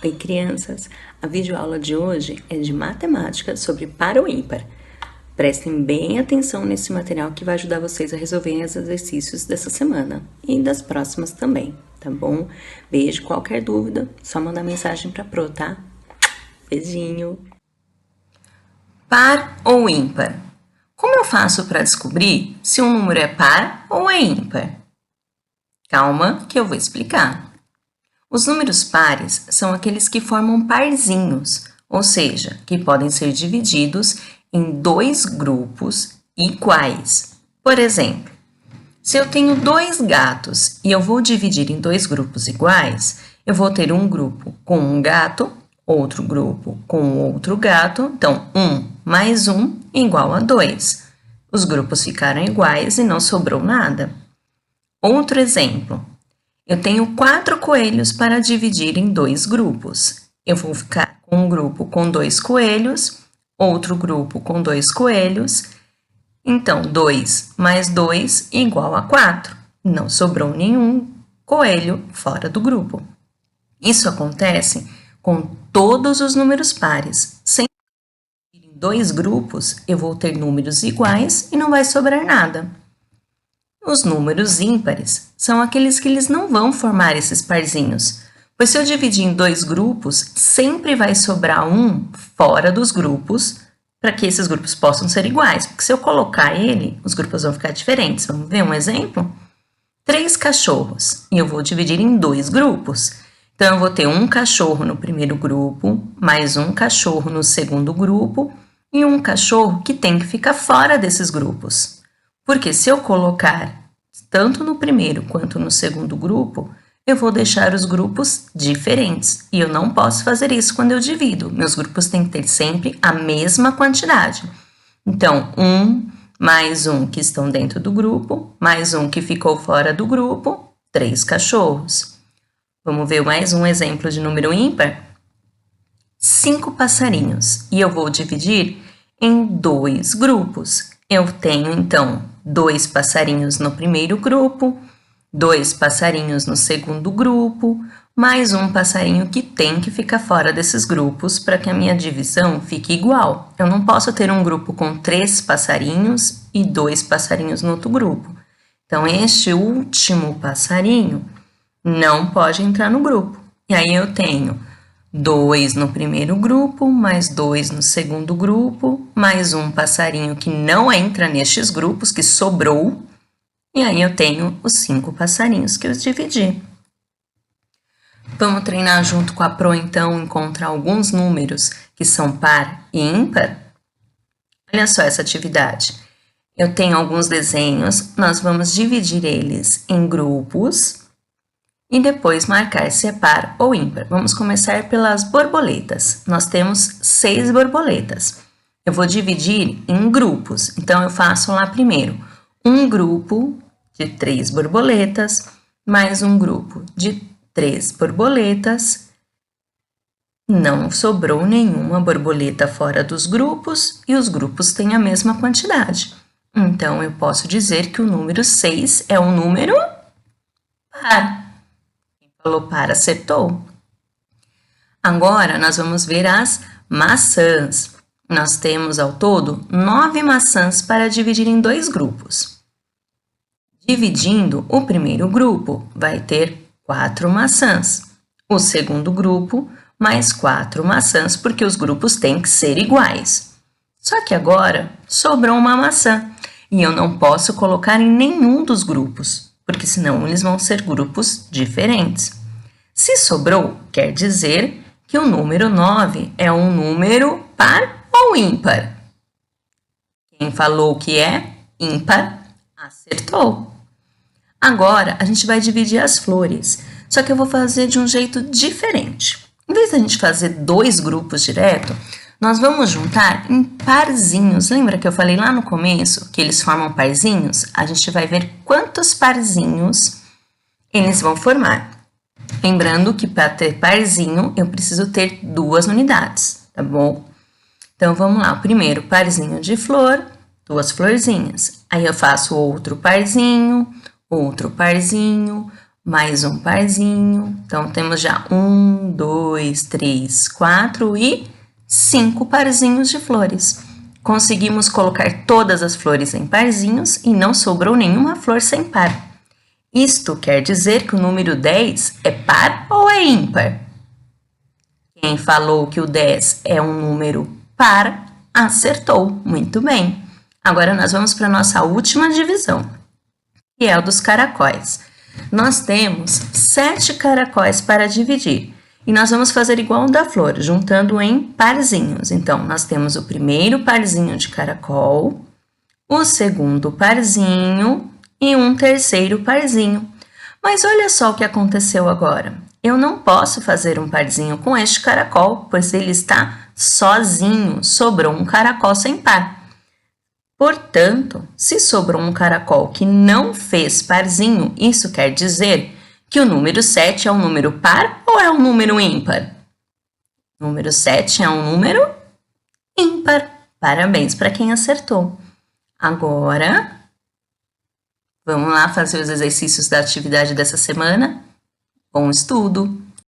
Oi, crianças! A videoaula de hoje é de matemática sobre par ou ímpar. Prestem bem atenção nesse material que vai ajudar vocês a resolverem os exercícios dessa semana e das próximas também, tá bom? Beijo, qualquer dúvida, só mandar mensagem pra Pro, tá? Beijinho! Par ou ímpar? Como eu faço para descobrir se um número é par ou é ímpar? Calma que eu vou explicar. Os números pares são aqueles que formam parzinhos, ou seja, que podem ser divididos em dois grupos iguais. Por exemplo, se eu tenho dois gatos e eu vou dividir em dois grupos iguais, eu vou ter um grupo com um gato, outro grupo com outro gato, então 1 mais 1 igual a 2. Os grupos ficaram iguais e não sobrou nada. Outro exemplo. Eu tenho 4 coelhos para dividir em dois grupos. Eu vou ficar com um grupo com 2 coelhos, outro grupo com 2 coelhos. Então, 2 mais 2 igual a 4. Não sobrou nenhum coelho fora do grupo. Isso acontece com todos os números pares. Sem dividir em dois grupos, eu vou ter números iguais e não vai sobrar nada. Os números ímpares são aqueles que eles não vão formar esses parzinhos, pois se eu dividir em dois grupos, sempre vai sobrar um fora dos grupos, para que esses grupos possam ser iguais, porque se eu colocar ele, os grupos vão ficar diferentes. Vamos ver um exemplo? 3 cachorros, e eu vou dividir em dois grupos. Então, eu vou ter um cachorro no primeiro grupo, mais um cachorro no segundo grupo, e um cachorro que tem que ficar fora desses grupos. Porque se eu colocar tanto no primeiro quanto no segundo grupo, eu vou deixar os grupos diferentes. E eu não posso fazer isso quando eu divido. Meus grupos têm que ter sempre a mesma quantidade. Então, 1 mais 1 que estão dentro do grupo, mais um que ficou fora do grupo, 3 cachorros. Vamos ver mais um exemplo de número ímpar? 5 passarinhos. E eu vou dividir em dois grupos. Eu tenho, então, 2 passarinhos no primeiro grupo, 2 passarinhos no segundo grupo, mais um passarinho que tem que ficar fora desses grupos para que a minha divisão fique igual. Eu não posso ter um grupo com 3 passarinhos e 2 passarinhos no outro grupo. Então, este último passarinho não pode entrar no grupo. E aí eu tenho 2 no primeiro grupo, mais 2 no segundo grupo, mais um passarinho que não entra nestes grupos, que sobrou, e aí eu tenho os 5 passarinhos que eu dividi. Vamos treinar junto com a Pro, então, encontrar alguns números que são par e ímpar? Olha só essa atividade. Eu tenho alguns desenhos, nós vamos dividir eles em grupos, e depois marcar se é par ou ímpar. Vamos começar pelas borboletas. Nós temos 6 borboletas. Eu vou dividir em grupos. Então, eu faço lá primeiro um grupo de 3 borboletas, mais um grupo de 3 borboletas. Não sobrou nenhuma borboleta fora dos grupos e os grupos têm a mesma quantidade. Então, eu posso dizer que o número 6 é um número par. Falou par, acertou. Agora, nós vamos ver as maçãs. Nós temos, ao todo, 9 maçãs para dividir em dois grupos. Dividindo, o primeiro grupo vai ter 4 maçãs. O segundo grupo, mais 4 maçãs, porque os grupos têm que ser iguais. Só que agora, sobrou uma maçã. E eu não posso colocar em nenhum dos grupos, porque senão eles vão ser grupos diferentes. Se sobrou, quer dizer que o número 9 é um número par ou ímpar? Quem falou que é ímpar, acertou. Agora, a gente vai dividir as flores, só que eu vou fazer de um jeito diferente. Em vez da gente fazer 2 grupos direto, nós vamos juntar em parzinhos. Lembra que eu falei lá no começo que eles formam parzinhos? A gente vai ver quantos parzinhos eles vão formar. Lembrando que para ter parzinho, eu preciso ter 2 unidades, tá bom? Então, vamos lá. O primeiro parzinho de flor, 2 florzinhas. Aí, eu faço outro parzinho, mais um parzinho. Então, temos já 1, 2, 3, 4 e 5 parzinhos de flores. Conseguimos colocar todas as flores em parzinhos e não sobrou nenhuma flor sem par. Isto quer dizer que o número 10 é par ou é ímpar? Quem falou que o 10 é um número par, acertou. Muito bem. Agora nós vamos para a nossa última divisão, que é o dos caracóis. Nós temos 7 caracóis para dividir. E nós vamos fazer igual o da flor, juntando em parzinhos. Então, nós temos o primeiro parzinho de caracol, o segundo parzinho e um terceiro parzinho. Mas olha só o que aconteceu agora. Eu não posso fazer um parzinho com este caracol, pois ele está sozinho, sobrou um caracol sem par. Portanto, se sobrou um caracol que não fez parzinho, isso quer dizer que o número 7 é um número par ou é um número ímpar? O número 7 é um número ímpar. Parabéns para quem acertou. Agora, vamos lá fazer os exercícios da atividade dessa semana? Bom estudo!